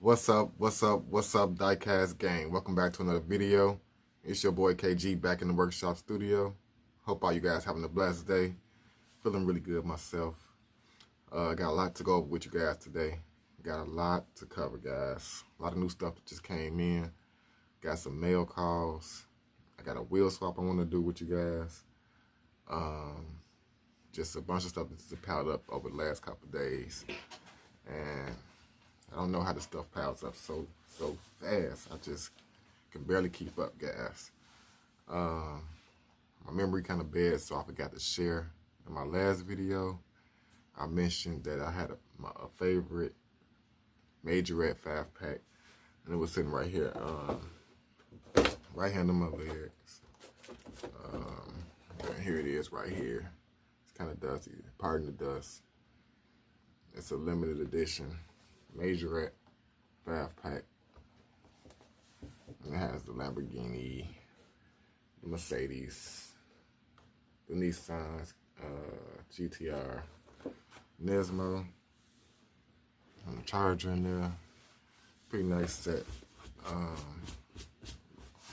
What's up? What's up? What's up, Diecast gang? Welcome back to another video. It's your boy KG back in the workshop studio. Hope all you guys having a blessed day. Feeling really good myself. Got a lot to go over with you guys today. Got a lot to cover, guys. A lot of new stuff that just came in. Got some mail calls. I got a wheel swap I want to do with you guys. Just a bunch of stuff that's piled up over the last couple of days. And I don't know how this stuff piles up so fast. I just can barely keep up, guys. My memory kind of bad, so I forgot to share. In my last video, I mentioned that I had a favorite Majorette 5-pack, and it was sitting right here, right here in the mother legs. And here it is, right here. It's kind of dusty. Pardon the dust. It's a limited edition Majorette 5-pack. And it has the Lamborghini, the Mercedes, the Nissan GTR, Nismo, and the Charger in there. Pretty nice set.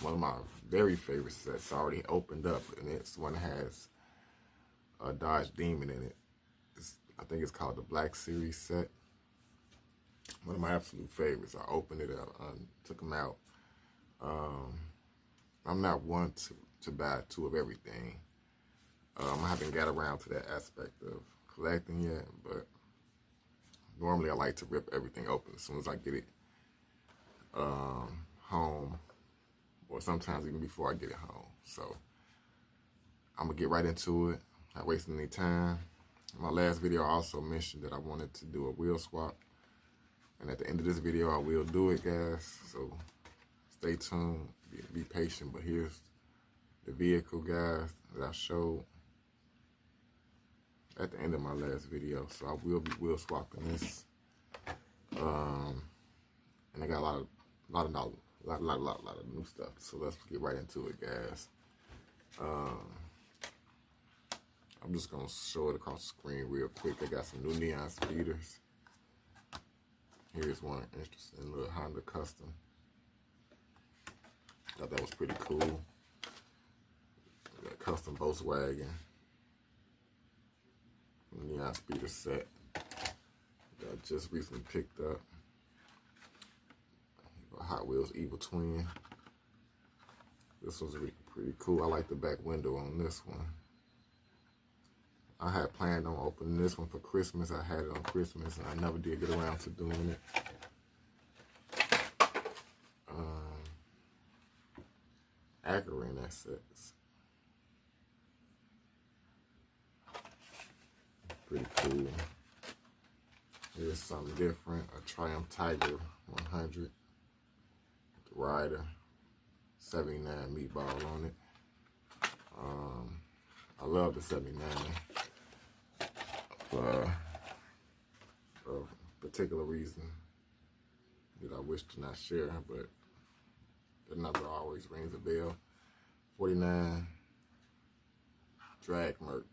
One of my very favorite sets already opened up, and it's one that has a Dodge Demon in it. I think it's called the Black Series set. One of my absolute favorites. I opened it up, took them out. I'm not one to buy two of everything. I haven't got around to that aspect of collecting yet, but normally I like to rip everything open as soon as I get it home, or sometimes even before I get it home. So I'm gonna get right into it, not wasting any time. In my last video, I also mentioned that I wanted to do a wheel swap. And at the end of this video, I will do it, guys. So stay tuned, be patient. But here's the vehicle, guys, that I showed at the end of my last video. So I will be wheel swapping this. And I got a lot of new stuff. So let's get right into it, guys. I'm just gonna show it across the screen real quick. I got some new neon speeders. Here's one interesting little Honda Custom. Thought that was pretty cool. Got custom Volkswagen neon speeder set that I just recently picked up. A Hot Wheels Evil Twin. This one's really pretty cool. I like the back window on this one. I had planned on opening this one for Christmas. I had it on Christmas, and I never did get around to doing it. Acura assets. Pretty cool. Here's something different. A Triumph Tiger 100. The rider. 79 meatball on it. I love the 79 for a particular reason that I wish to not share, but the number always rings a bell. 49 Drag Merc.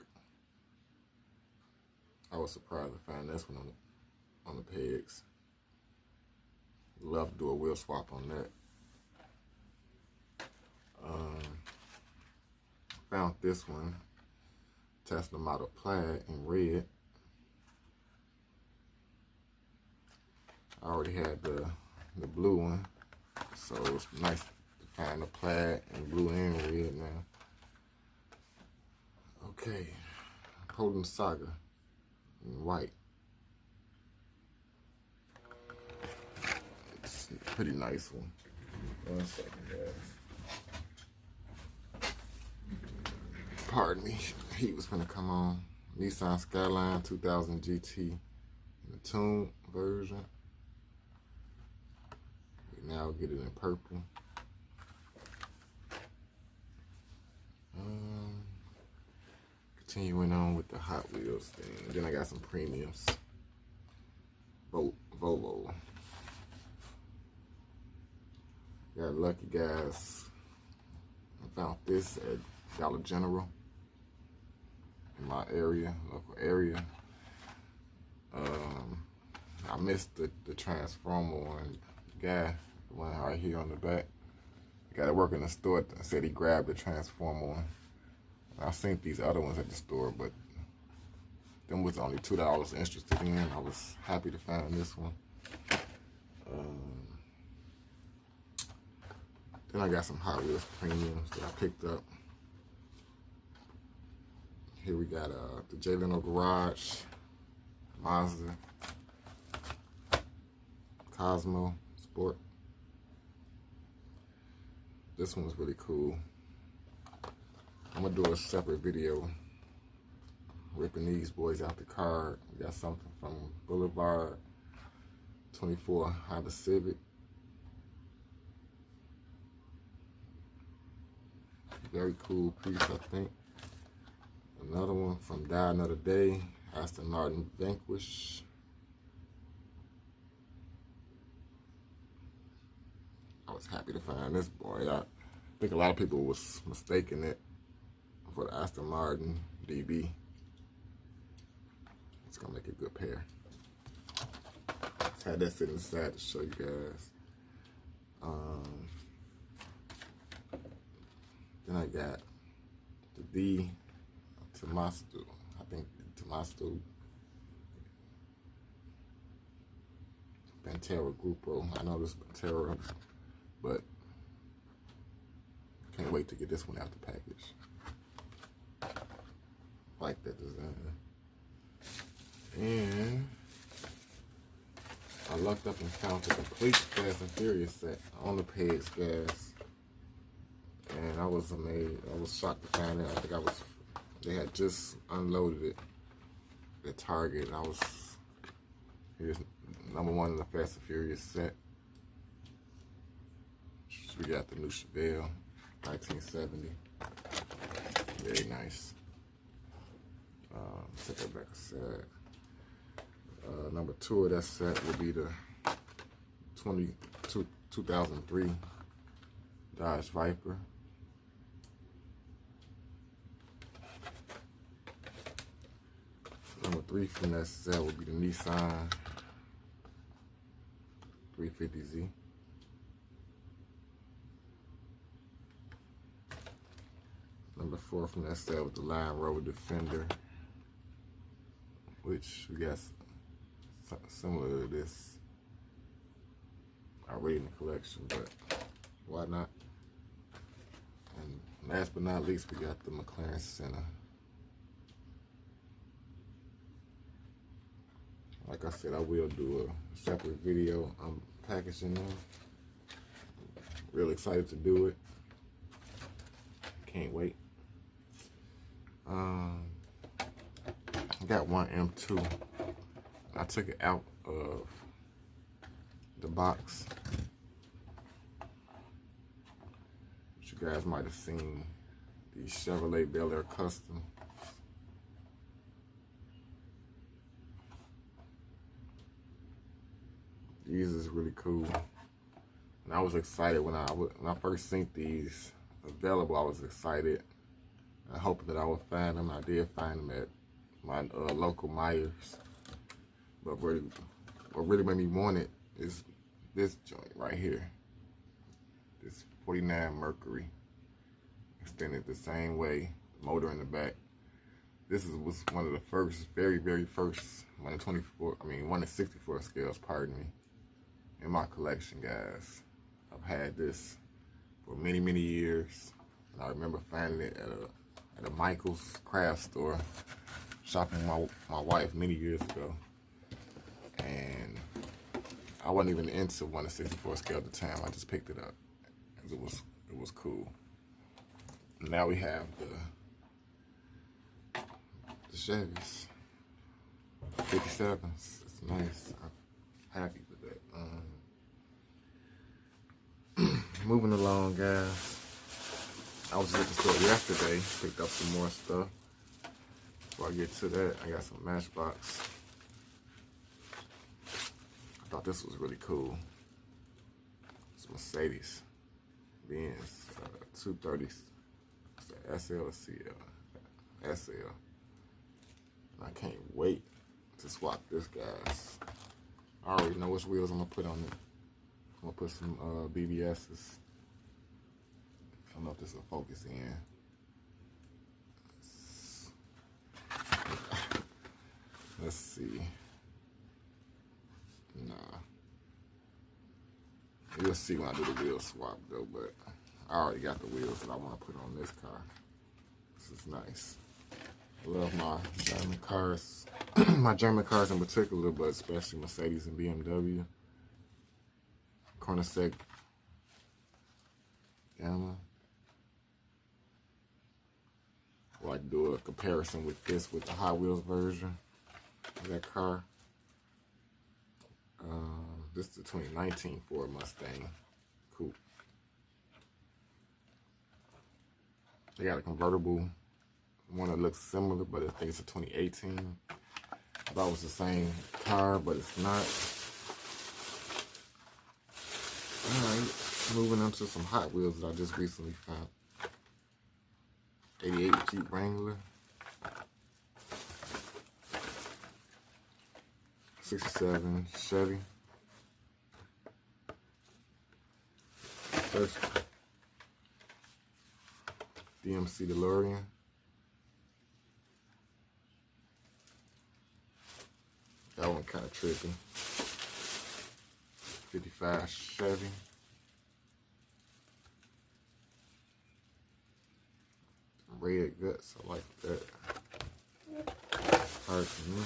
I was surprised to find this one on the pegs. Love to do a wheel swap on that. Found this one, Tesla Model Plaid in red. I already had the blue one, so it's nice to find the Plaid in blue and red now. Okay, Poland Saga in white. It's a pretty nice one. 1 second, guys. Pardon me, heat was gonna come on. Nissan Skyline 2000 GT in the tuned version. We now get it in purple. Continuing on with the Hot Wheels thing. Then I got some premiums. Volvo. Got lucky, guys. I found this at Dollar General in my area, local area. I missed the Transformer one. The guy, the one right here on the back, got to work in the store, said he grabbed the Transformer one. I seen these other ones at the store, but them was the only two that I was interested in. I was happy to find this one. Then I got some Hot Wheels premiums that I picked up. Here we got the J. Leno Garage, Mazda, Cosmo Sport. This one's really cool. I'm gonna do a separate video ripping these boys out the car. We got something from Boulevard 24 Honda Civic. Very cool piece, I think. Another one from Die Another Day, Aston Martin Vanquish. I was happy to find this boy. I think a lot of people was mistaking it for the Aston Martin DB. It's gonna make a good pair. Just had that sitting inside to show you guys. Then I got the D Tomasto. I think Tomasto Pantera Grupo. I know this is Pantera, but can't wait to get this one out the package. Like that design. And I lucked up and found the complete Fast and Furious set on the page, guys. And I was amazed. I was shocked to find it. I think they had just unloaded it at Target. And here's #1 in the Fast and Furious set. We got the new Chevelle, 1970. Very nice. Set that back aside. #2 of that set will be the 2003 Dodge Viper. #3 from that set will be the Nissan 350Z. #4 from that set with the Land Rover Defender, which we got similar to this already in the collection, but why not? And last but not least, we got the McLaren Senna. Like I said, I will do a separate video unpackaging them. Real excited to do it. Can't wait. I got one M2. I took it out of the box. But you guys might have seen the Chevrolet Bel Air Custom. These is really cool. And I was excited when I first seen these available. I was excited. I hoped that I would find them. I did find them at my local Myers. But what really made me want it is this joint right here. This 49 Mercury. Extended the same way. Motor in the back. This was one of the first, very, very first 1/64 scales, pardon me, in my collection, guys. I've had this for many, many years. And I remember finding it at a Michael's craft store, shopping with my wife many years ago. And I wasn't even into 1/64 scale at the time. I just picked it up because it was cool. Now we have the Chevys 57s. It's nice. I'm happy with that. Moving along, guys. I was at the store yesterday, picked up some more stuff. Before I get to that, I got some Matchbox. I thought this was really cool. It's Mercedes Benz 230. It's the SL or CL? SL. And I can't wait to swap this, guys. I already know which wheels I'm gonna put on it. I'm gonna put some BBS's. I don't know if this will focus in. Let's see. Nah. You'll see when I do the wheel swap though, but I already got the wheels that I want to put on this car. This is nice. I love my German cars. My German cars in particular, but especially Mercedes and BMW. Koenigsegg Gamma. I like to do a comparison with this with the Hot Wheels version of that car. This is the 2019 Ford Mustang Coupe. They got a convertible one that looks similar, but I think it's a 2018. I thought it was the same car, but it's not. Alright, moving on to some Hot Wheels that I just recently found. 88 Jeep Wrangler. 67 Chevy. First DMC DeLorean. That one kind of tricky. 55 Chevy. Red guts, I like that. Hard to me.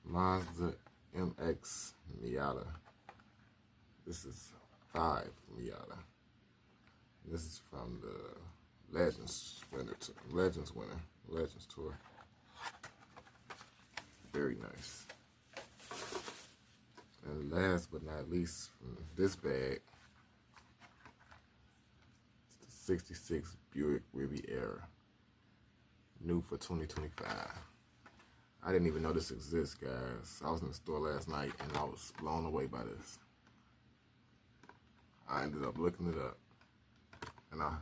Mazda MX Miata. This is 5 Miata. This is from the Legends Tour. Very nice. And last but not least, from this bag, it's the 66 Buick Riviera. New for 2025. I didn't even know this exists, guys. I was in the store last night and I was blown away by this. I ended up looking it up. And I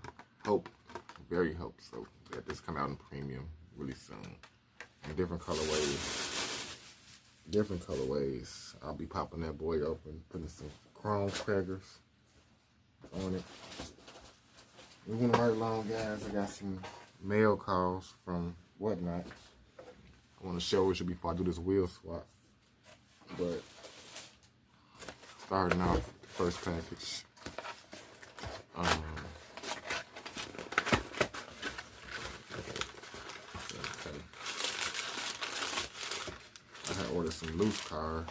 hope, very hope so, that this come out in premium really soon. In different colorways. I'll be popping that boy open, putting some chrome crackers on it. Moving right along, guys, I got some mail calls from Whatnot. I want to show you before I do this wheel swap. But starting off, the first package. I had ordered some loose cars,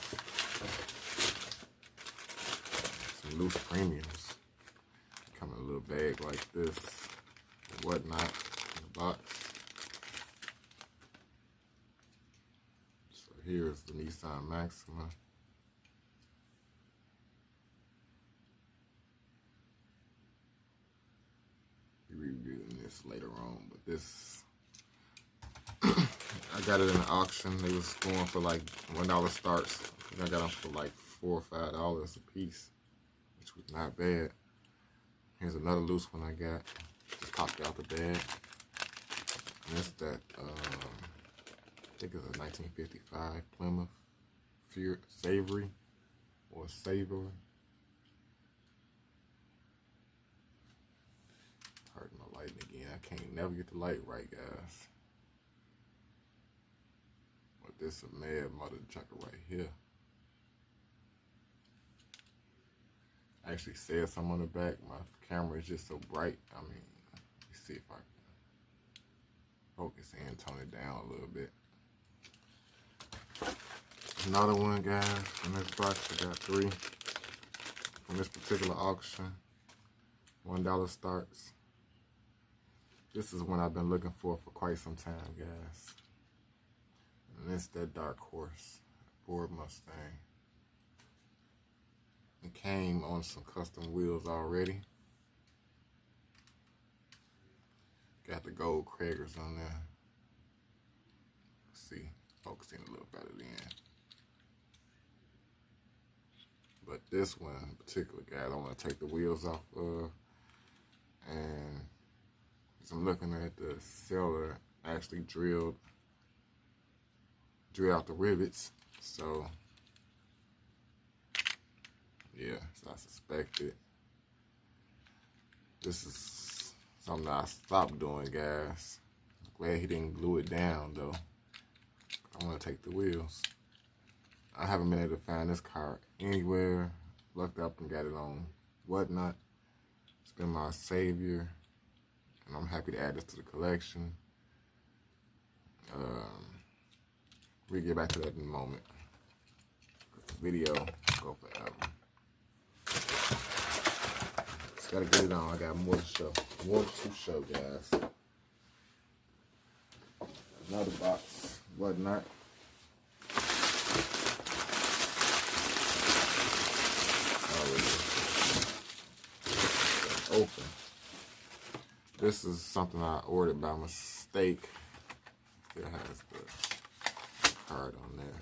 some loose premiums. Come in a little bag like this, and Whatnot in the box. So here's the Nissan Maxima. We'll be reviewing this later on, but this. I got it in the auction. They was going for like $1 starts. I got them for like $4 or $5 a piece, which was not bad. Here's another loose one I got. Just popped out the bag. And that's that, I think it's a 1955 Plymouth Savory or Savory. Hurting my lighting again. I can't never get the light right, guys. This is a mad mother chucker right here. I actually said something on the back. My camera is just so bright. I mean, let's see if I can focus and tone it down a little bit. Another one, guys, from this box. I got 3 from this particular auction. $1 starts. This is one I've been looking for quite some time, guys. And it's that Dark Horse Ford Mustang. It came on some custom wheels already. Got the gold crackers on there. Let's see, focusing a little better then. But this one in particular, guys, I want to take the wheels off of. And as I'm looking at the seller, actually drilled out the rivets So, yeah, so I suspected. This is something that I stopped doing, guys. Glad he didn't glue it down, though. I want to take the wheels. I haven't been able to find this car anywhere. Looked up and got it on Whatnot. It's been my savior, and I'm happy to add this to the collection. We'll get back to that in a moment. The video go forever. Just gotta get it on. I got more to show. More to show, guys. Another box, Whatnot. Open. This is something I ordered by mistake. It has the card on there.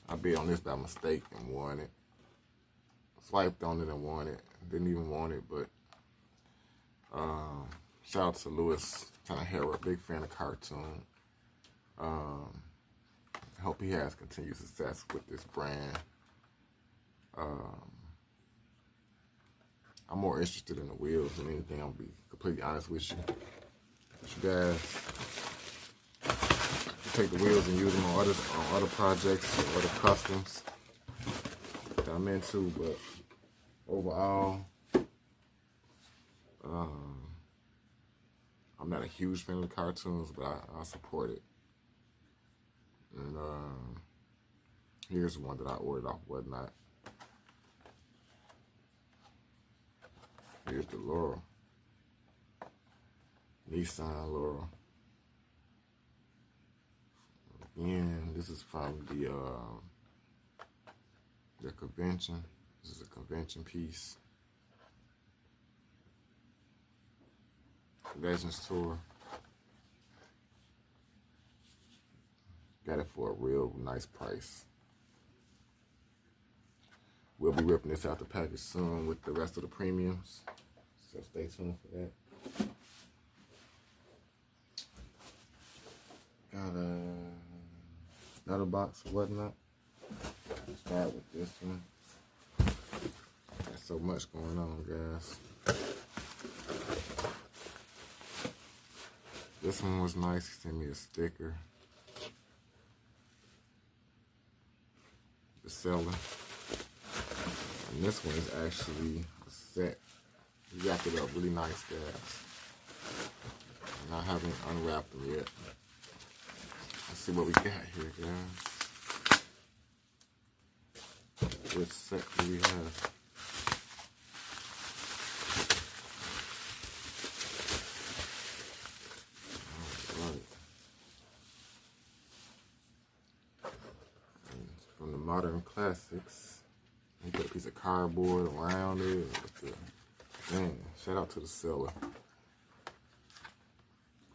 I bid on this by mistake and won it. Swiped on it and won it. Didn't even want it, but shout out to Lewis, kind of Herald, big fan of cartoon. Hope he has continued success with this brand. I'm more interested in the wheels than anything. I'll be completely honest with you. You guys take the wheels and use them on other projects or other customs that I'm into, but overall, I'm not a huge fan of the cartoons, but I support it. And here's one that I ordered off Whatnot. Here's the Laurel. Nissan Laurel. Again, this is from the convention. This is a convention piece. Legends Tour. Got it for a real nice price. We'll be ripping this out the package soon with the rest of the premiums. So stay tuned for that. Got another box of Whatnot. Let's start with this one. Got so much going on, guys. This one was nice. He sent me a sticker. The seller. And this one is actually a set. He wrapped it up really nice, guys. And I haven't unwrapped them yet. Let's see what we got here, guys. What set do we have? Alright. And from the Modern Classics. He put a piece of cardboard around it. Man, shout out to the seller.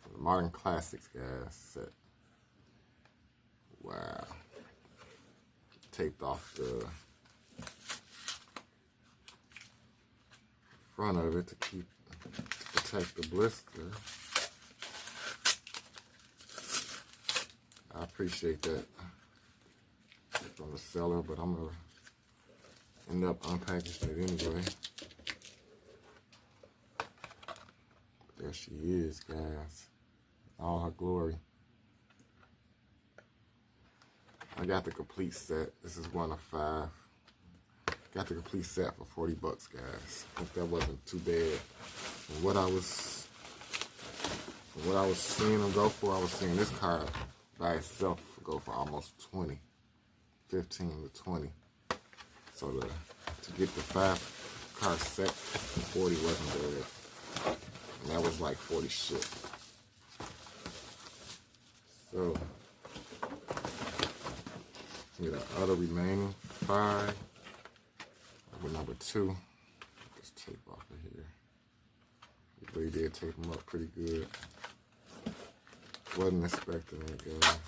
For the Modern Classics, guys, set. Wow. Taped off the front of it to protect the blister. I appreciate that from the seller, but I'm gonna end up unpackaging it anyway. There she is, guys. All her glory. I got the complete set. This is 1 of 5. Got the complete set for 40 bucks, guys. I think that wasn't too bad. From what I was seeing them go for, I was seeing this car by itself go for almost 20. 15 to 20. So to get the 5-car set for 40 wasn't bad. And that was like 40 shit. So, get the other remaining 5. With number 2. Just tape off of here. He really did tape them up pretty good. Wasn't expecting it, guys.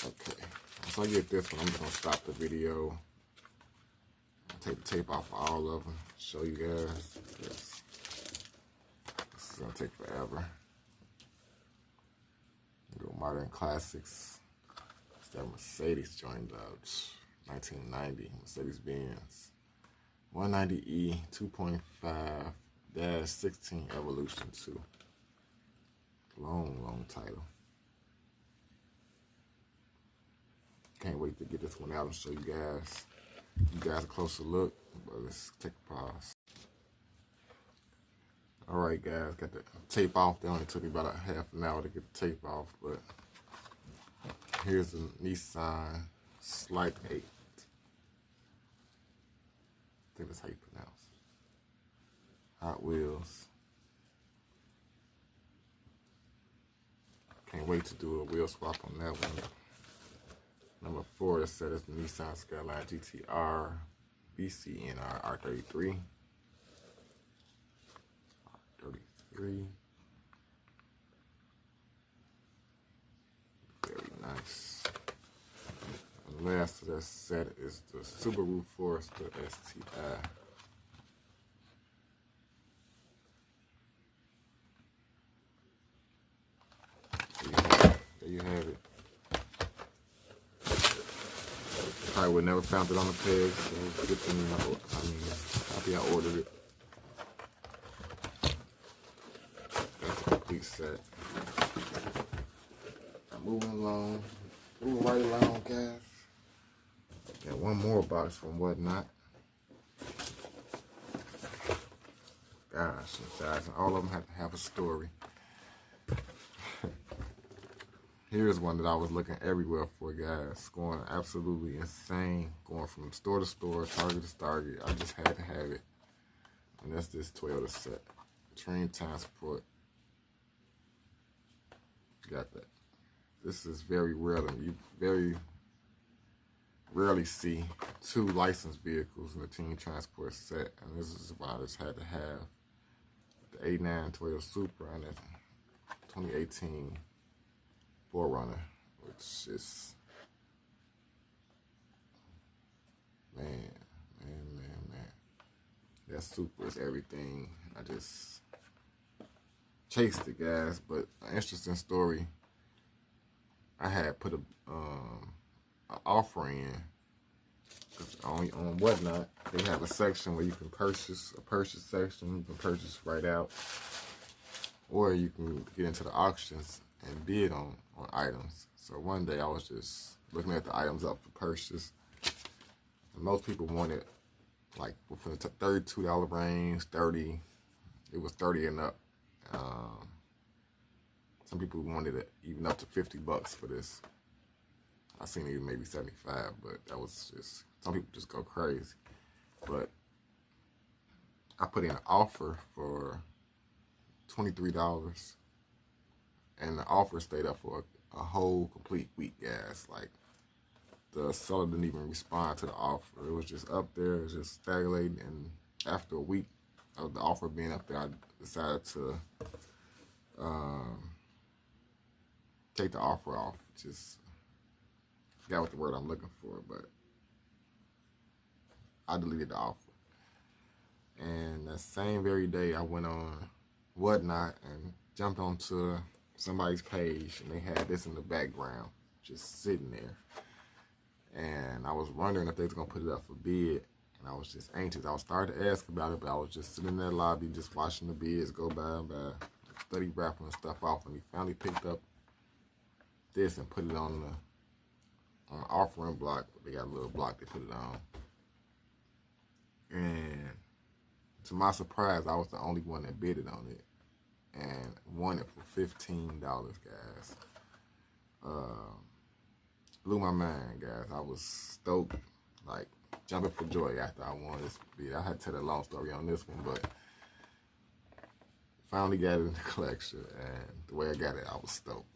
Okay, once I get this one, I'm just gonna stop the video. I'll take the tape off of all of them. Show you guys. Yes. take forever. Go modern classics. It's that Mercedes joined up. 1990 Mercedes-Benz 190E 2.5-16 Evolution 2. Long title. Can't wait to get this one out and show you guys a closer look. But let's take a pause. Alright guys, got the tape off. It only took me about a half an hour to get the tape off, but here's the Nissan Slight 8. I think that's how you pronounce it. Hot Wheels. Can't wait to do a wheel swap on that one. Number 4 is set as the Nissan Skyline GTR BCNR R33. Very nice. And last of that set is the Subaru Forester STI. There you have it. Probably would never found it on the peg, so good thing happy I ordered it. That's a complete set. Moving right along, guys. Got one more box from Whatnot. Gosh, guys, all of them have to have a story. Here's one that I was looking everywhere for, guys. Going absolutely insane. Going from store to store, Target to Target. I just had to have it. And that's this Toyota set. Train Transport. Got that. This is very rare. You very rarely see 2 licensed vehicles in the Team Transport set. And this is what I just had to have. The 89 Toyota Supra and the 2018 4Runner, which is, man. That Supra is everything. I just chased it, guys. But an interesting story. I had put an offer in on Whatnot. They have a section where you can purchase, a purchase section. You can purchase right out, or you can get into the auctions and bid on items. So one day I was just looking at the items up for purchase, and most people wanted like within the $32 range, 30. It was 30 and up. Some people wanted it even up to $50 for this. I seen even maybe 75, but that was just, some people just go crazy. But I put in an offer for $23, and the offer stayed up for a whole complete week, guys. Like, the seller didn't even respond to the offer. It was just up there, it was just stagnating, and after a week of the offer being up there, I decided to take the offer off. Just forgot what the word I'm looking for, but I deleted the offer. And that same very day, I went on Whatnot and jumped onto somebody's page, and they had this in the background, just sitting there. And I was wondering if they was gonna put it up for bid, and I was just anxious. I was starting to ask about it, but I was just sitting in that lobby, just watching the bids go by and by, study wrapping stuff off, and we finally picked up this and put it on the offering block. They got a little block they put it on, and to my surprise, I was the only one that bidded on it and won it for $15, guys. Blew my mind, guys. I was stoked, like jumping for joy after I won this bid. I had to tell a long story on this one, but finally got it in the collection, and the way I got it, I was stoked.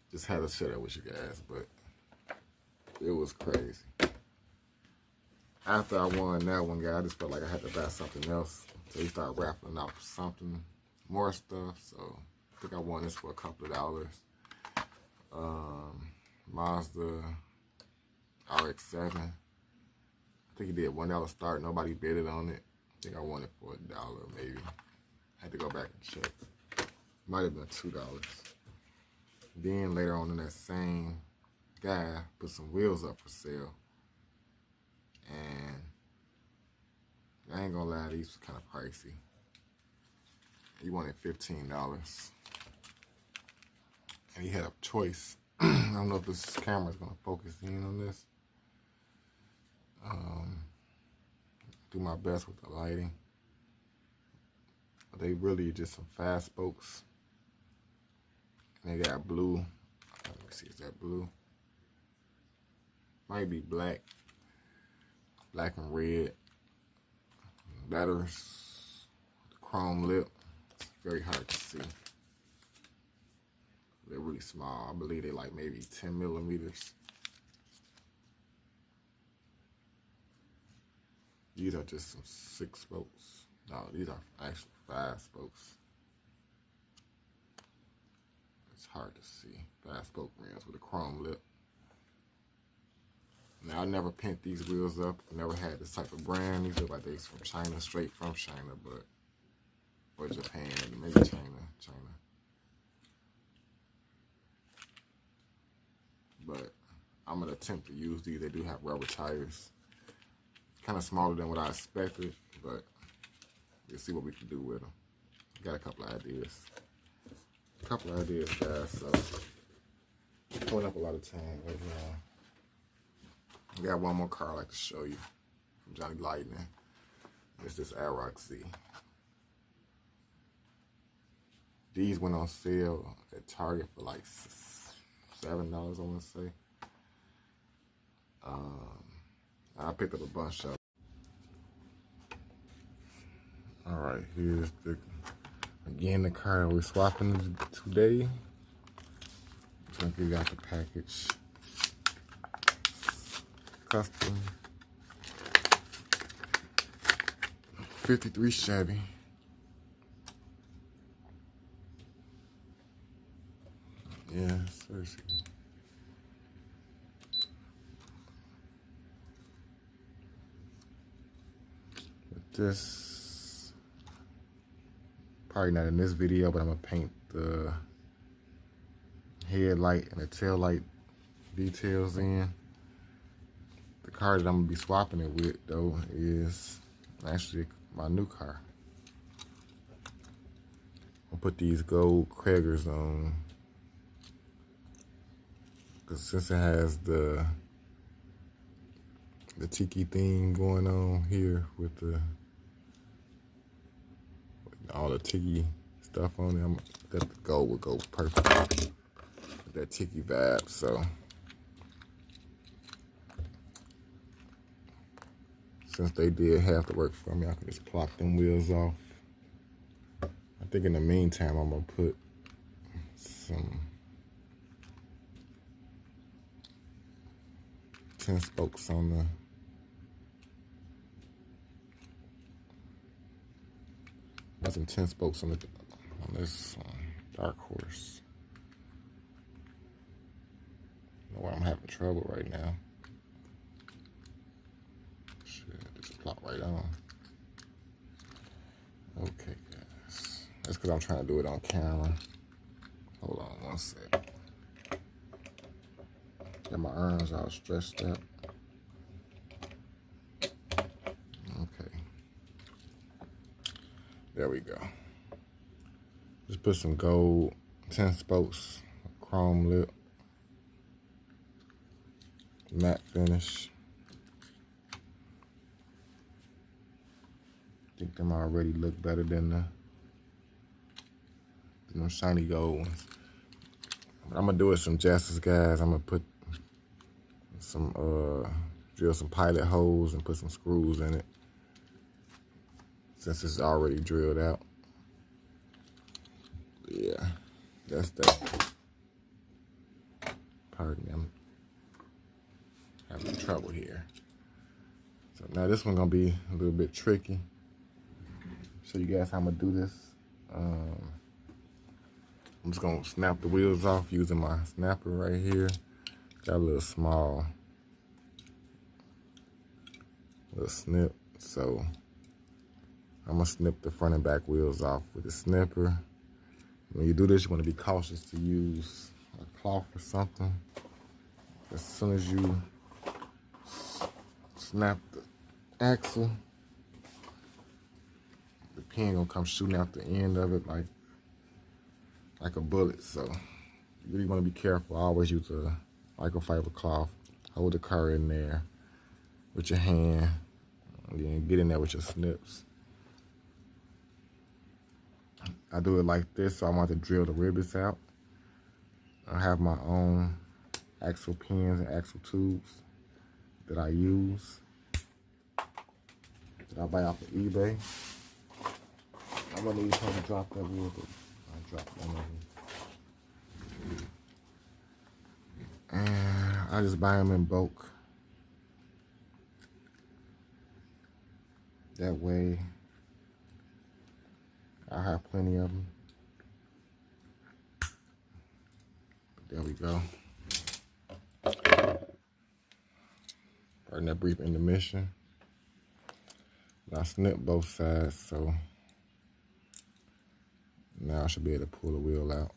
Just had to share that with you guys, but it was crazy. After I won that one, guys, I just felt like I had to buy something else. So he started raffling out something, more stuff. So I think I won this for a couple of dollars. Mazda RX-7. I think he did $1 start. Nobody bidded on it. I think I won it for $1 maybe. I had to go back and check. Might have been $2. Then later on in that same guy put some wheels up for sale. And I ain't gonna lie, these were kind of pricey. He wanted $15. And he had a choice. I don't know if this camera's gonna focus in on this. Do my best with the lighting. But they really just some fast spokes. And they got blue. Let me see, is that blue? Might be black. Black and red. Letters. The chrome lip. It's very hard to see. They're really small. I believe they're like maybe 10 millimeters. These are just some 6 spokes. No, these are actually 5 spokes. It's hard to see. 5 spoke rims with a chrome lip. Now, I never pent these wheels up. I never had this type of brand. These look like they're from China, straight from China, but or Japan, maybe China. But I'm gonna attempt to use these. They do have rubber tires. Kind of smaller than what I expected, but we'll see what we can do with them. Got a couple of ideas. Guys. So pulling up a lot of time right now. I got one more car I'd like to show you from Johnny Lightning. It's this Arox Z. These went on sale at Target for like $7, I want to say. I picked up a bunch of. All right, here's the car that we're swapping today. Just gonna give you out the package. Custom 53 Chevy. Yeah, seriously. With this, probably not in this video, but I'm gonna paint the headlight and the tail light details in. The car that I'm gonna be swapping it with, though, is actually my new car. I'll put these gold Kragers on, because since it has the tiki theme going on here with all the tiki stuff on it, that the gold would go perfect with that tiki vibe. So since they did have to work for me, I could just plop them wheels off. I think in the meantime, I'm gonna put some 10 spokes on some 10 spokes on this Dark Horse. I know why I'm having trouble right now. Just plop right on. Okay, guys. That's because I'm trying to do it on camera. Hold on one sec. Got my arms all stretched out. Okay. There we go. Just put some gold 10 spokes, chrome lip, matte finish. I think them already look better than the shiny gold ones. But I'm gonna do it some justice, guys. I'm gonna put some drill some pilot holes and put some screws in it, since it's already drilled out. Yeah, that's that. Pardon me, I'm having trouble here. So now this one gonna be a little bit tricky. Show you guys how I'm gonna do this. I'm just gonna snap the wheels off using my snapper right here. Got a little small snip, so I'm gonna snip the front and back wheels off with a snipper. When you do this, you want to be cautious to use a cloth or something. As soon as you snap the axle, the pin gonna come shooting out the end of it like a bullet. So you really want to be careful. I always use a microfiber cloth. Hold the car in there with your hand, and then get in there with your snips. I do it like this, so I want to drill the rivets out. I have my own axle pins and axle tubes that I use, that I buy off of eBay. I'm gonna need to drop that wood, but I dropped one of them. And I just buy them in bulk. That way, I have plenty of them. There we go. Pardon that brief intermission. I snipped both sides, so now I should be able to pull the wheel out.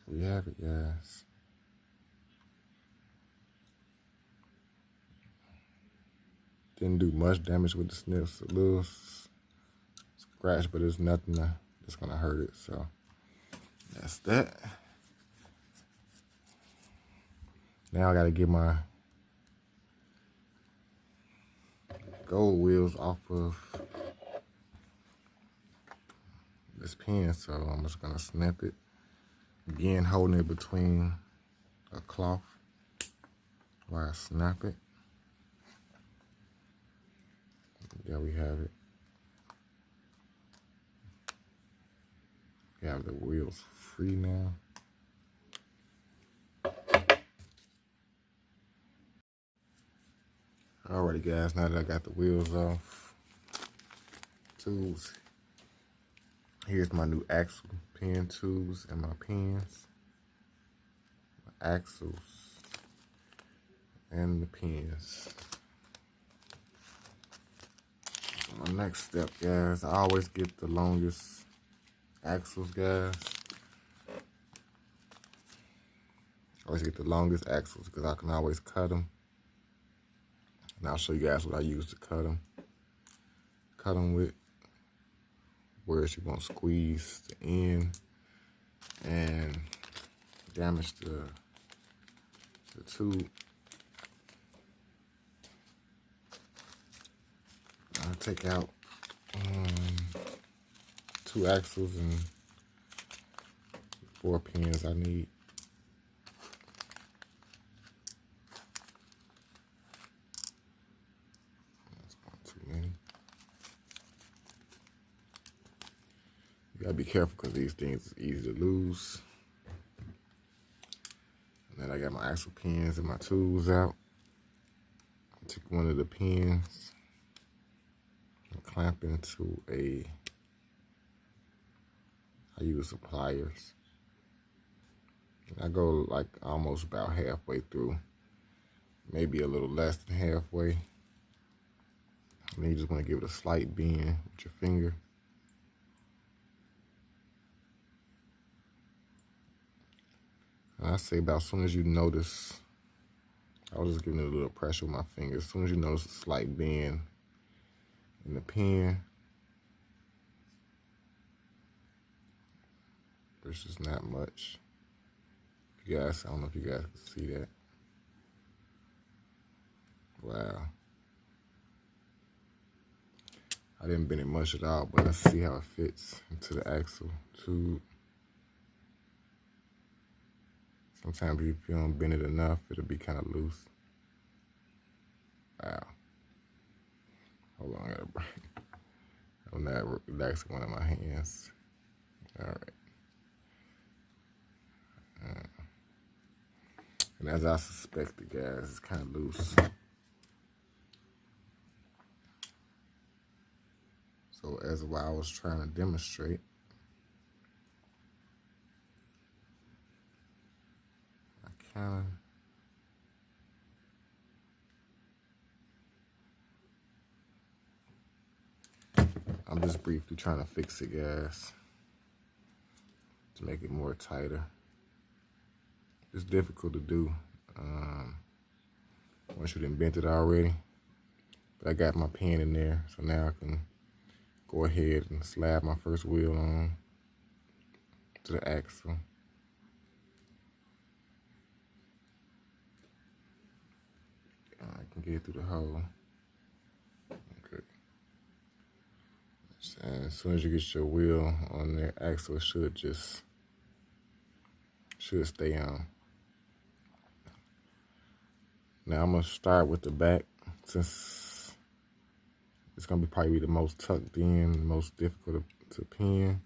We have it, guys. Didn't do much damage with the snips. A little scratch, but it's nothing that's gonna hurt it. So that's that. Now I gotta get my gold wheels off of this pin. So I'm just gonna snap it. Again, holding it between a cloth while I snap it. There we have it. We have the wheels free now. Alrighty guys, now that I got the wheels off, tools, here's my new axle pin tools and my pins, my axles, and the pins. My next step, guys, I always get the longest axles, guys. I always get the longest axles because I can always cut them. And I'll show you guys what I use to cut them. Cut them with where you won't squeeze the end and damage the tube. I'll take out 2 axles and 4 pins I need. That's not too many. You gotta be careful because these things is easy to lose. And then I got my axle pins and my tools out. I took one of the pins and clamp into I use pliers. I go like almost about halfway through, maybe a little less than halfway. And then you just want to give it a slight bend with your finger. And I say about as soon as you notice, I was just giving it a little pressure with my finger. As soon as you notice a slight bend in the pen, there's just not much. You guys, I don't know if you guys can see that. Wow. I didn't bend it much at all, but let's see how it fits into the axle tube. Sometimes if you don't bend it enough, it'll be kind of loose. Wow. Hold on, I gotta break. I'm not relaxing one of my hands. All right. And as I suspected, guys, it's kind of loose. So as while I was trying to demonstrate, I kind of I'm just briefly trying to fix it, guys, to make it more tighter. It's difficult to do once you done bent it already. But I got my pin in there, so now I can go ahead and slide my first wheel on to the axle. I can get it through the hole. Okay. And as soon as you get your wheel on the axle, it should stay on. Now I'm gonna start with the back, since it's gonna be probably the most tucked in, most difficult to pin.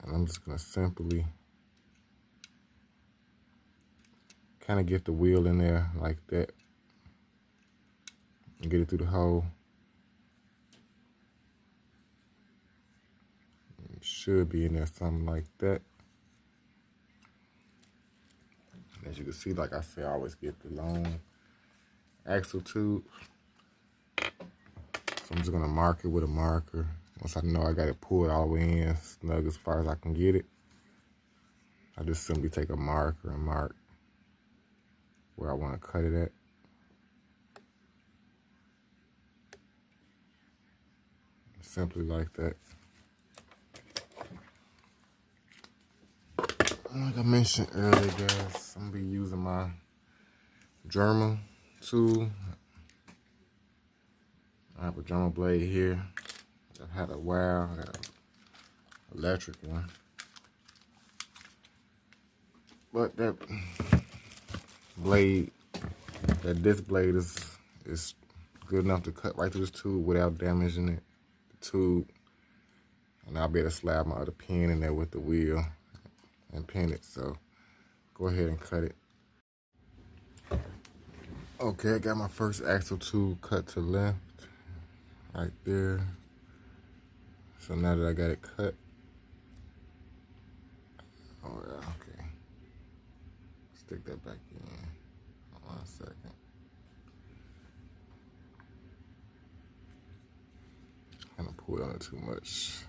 And I'm just gonna simply kind of get the wheel in there like that and get it through the hole. It should be in there something like that. As you can see, like I said, I always get the long axle tube. So I'm just gonna mark it with a marker. Once I know I got it pulled all the way in, snug as far as I can get it, I just simply take a marker and mark where I want to cut it at. Simply like that. Like I mentioned earlier, guys, I'm gonna be using my German tool. I have a German blade here. I've had a while. I got an electric one. But that blade, that disc blade is good enough to cut right through this tube without damaging it, the tube. And I'll be able to slide my other pin in there with the wheel and pin it. So go ahead and cut it. Okay, I got my first axle tube cut to length right there. So now that I got it cut, oh yeah, okay. Stick that back in. Hold on a second. Kind of pulled on it too much.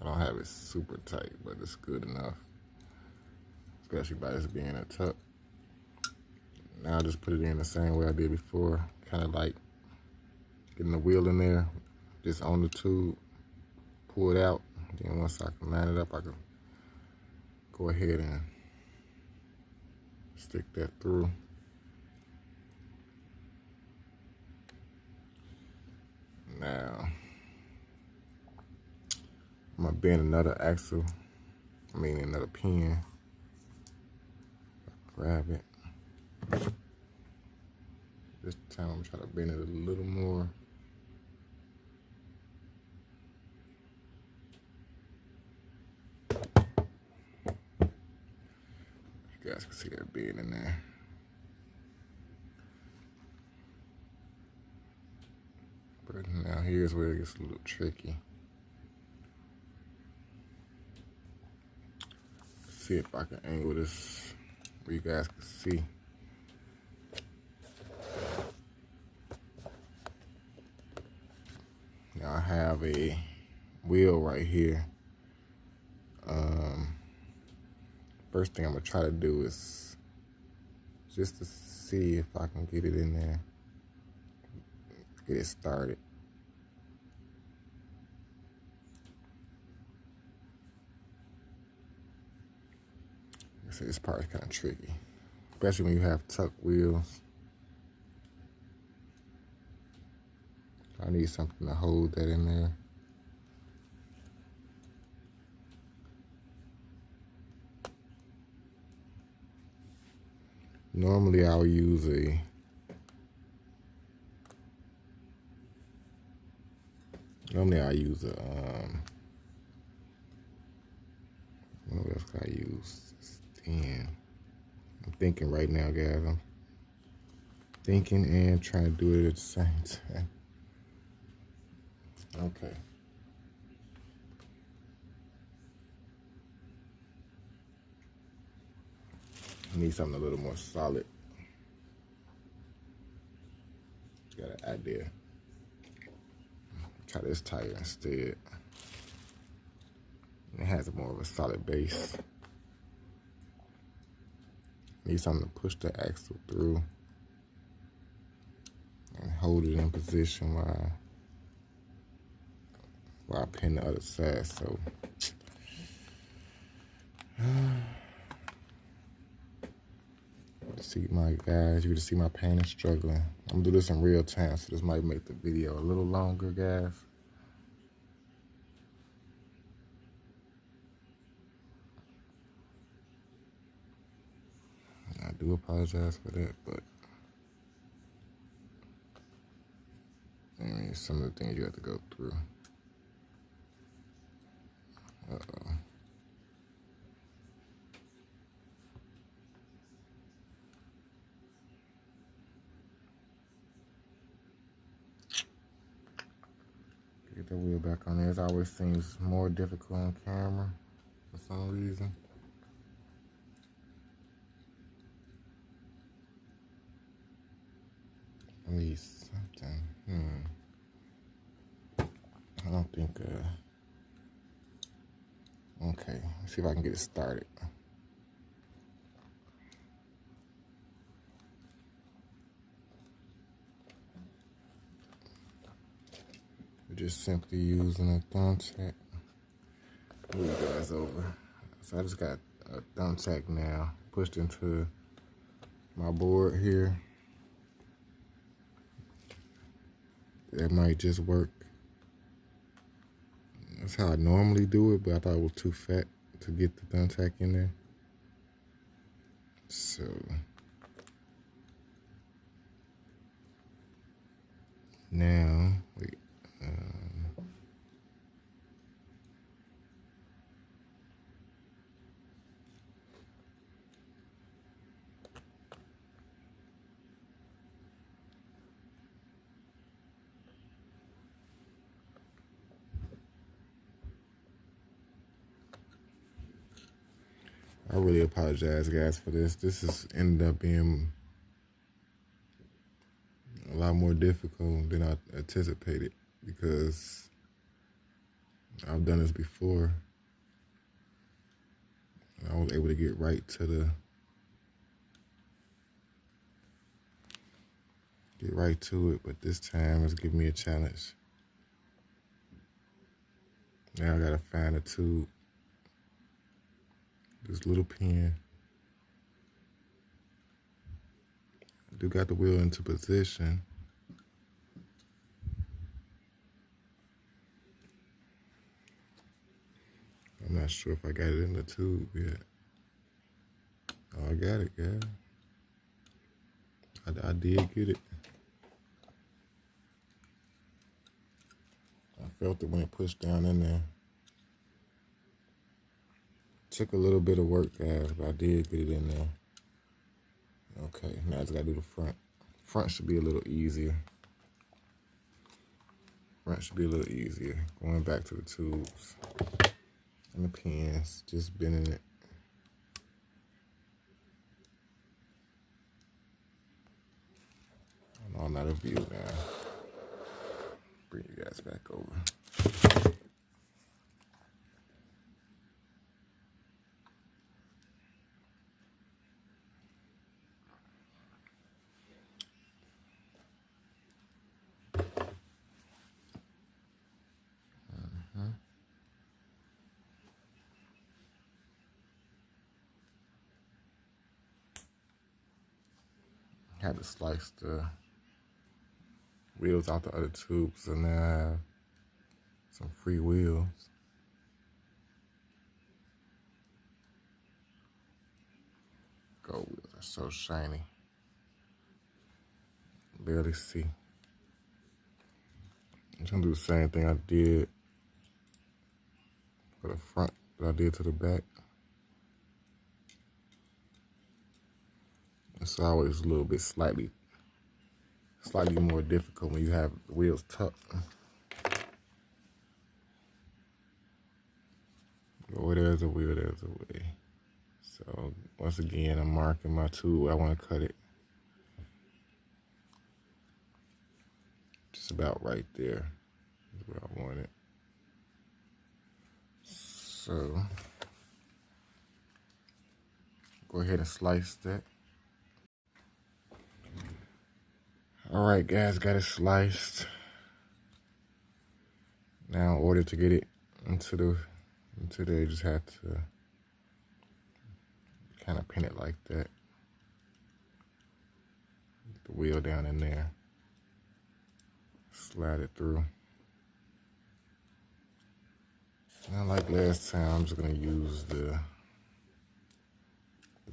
I don't have it super tight, but it's good enough. Especially by this being a tuck. Now I'll just put it in the same way I did before. Kind of like getting the wheel in there, just on the tube, pull it out. Then once I can line it up, I can go ahead and stick that through. Now, I'm gonna bend another axle, another pin. Grab it. This time I'm trying to bend it a little more. You guys can see that being in there. But now here's where it gets a little tricky. Let's see if I can angle this where you guys can see. Now I have a wheel right here. First thing I'm gonna try to do is just to see if I can get it in there, get it started. Like I said, this part is kind of tricky, especially when you have tuck wheels. I need something to hold that in there. Normally I'll use a what else can I use? Damn. I'm thinking right now, guys. I'm thinking and trying to do it at the same time. Okay. I need something a little more solid. Got an idea. Try this tire instead. It has more of a solid base. Need something to push the axle through and hold it in position while I pin the other side. So see my guys, you can see my pain is struggling. I'm gonna do this in real time, so this might make the video a little longer, guys. I do apologize for that, but I mean, some of the things you have to go through. Uh-oh. Get the wheel back on there. It always seems more difficult on camera for some reason. At least something. I don't think, okay, let's see if I can get it started. We're just simply using a thumbtack. Move you guys over. So I just got a thumbtack now pushed into my board here. That might just work. That's how I normally do it, but I thought it was too fat to get the thumbtack in there. So now, wait. I really apologize, guys, for this. This has ended up being a lot more difficult than I anticipated because I've done this before. I was able to get right to it, but this time it's giving me a challenge. Now I gotta find a tube. This little pin. I do got the wheel into position. I'm not sure if I got it in the tube yet. Oh, I got it, yeah. I did get it. I felt it when it pushed down in there. Took a little bit of work, guys, but I did get it in there. Okay, now I just gotta do the front. Front should be a little easier. Going back to the tubes and the pins, just bending it. I'm out of view now. Bring you guys back over. Had to slice the wheels out the other tubes, so now I have some free wheels. Gold wheels are so shiny. Barely see. I'm gonna do the same thing I did for the front that I did to the back. It's always a little bit slightly more difficult when you have the wheels tucked. But where there's a wheel, there's a way. So once again, I'm marking my tool. I want to cut it just about right there. is what I wanted. So go ahead and slice that. All right, guys, got it sliced. Now, in order to get it into there, you just have to kind of pin it like that. Get the wheel down in there. Slide it through. Now, like last time, I'm just gonna use the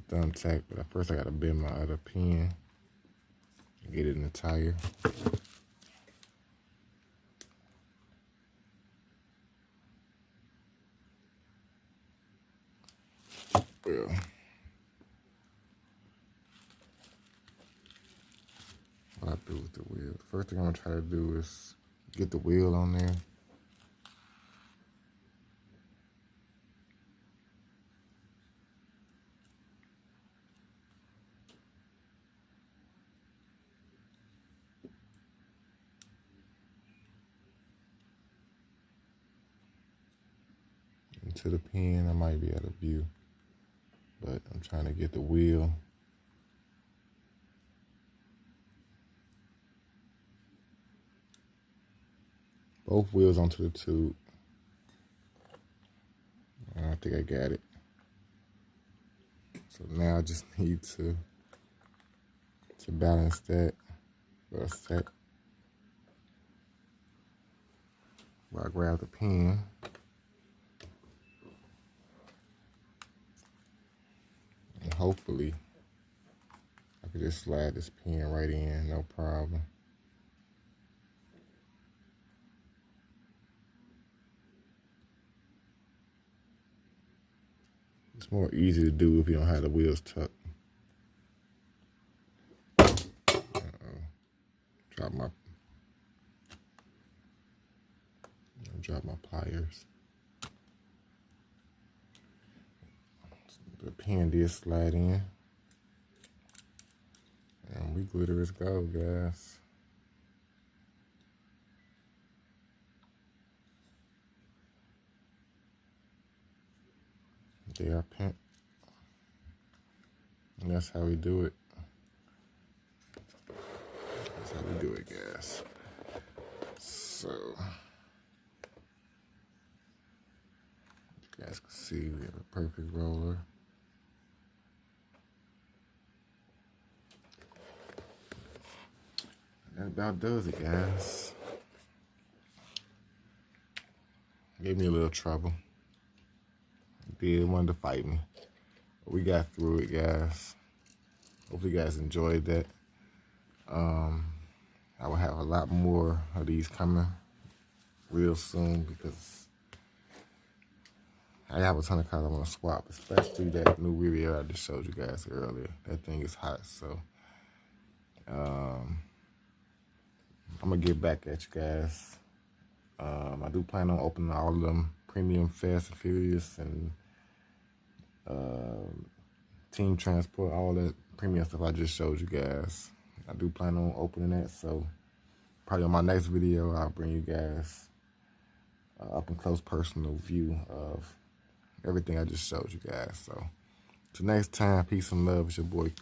thumbtack, but first I gotta bend my other pin and get it in the tire. Well, what I do with the wheel. The first thing I'm gonna try to do is get the wheel on there. Into the pin, I might be out of view, but I'm trying to get the wheel. Both wheels onto the tube. I think I got it. So now I just need to balance that for a sec. While I grab the pin. And hopefully I can just slide this pin right in, no problem. It's more easy to do if you don't have the wheels tucked. Drop my pliers. The pin did slide in. And we glitter as gold, guys. They are pink. And that's how we do it. That's how we do it, guys. So, you guys can see we have a perfect roller. That about does it, guys. Gave me a little trouble. It wanted to fight me. But we got through it, guys. Hopefully you guys enjoyed that. I will have a lot more of these coming real soon because I have a ton of cars I want to swap, especially that new Riviera I just showed you guys earlier. That thing is hot, so I'm gonna get back at you guys. I do plan on opening all of them premium Fast and Furious and Team Transport, all that premium stuff I just showed you guys. I do plan on opening that, so probably on my next video I'll bring you guys up and close personal view of everything I just showed you guys. So till next time, peace and love. It's your boy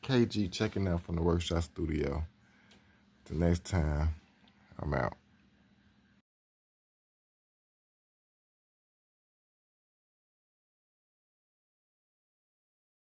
KG checking out from the Workshop Studio. Till next time, I'm out.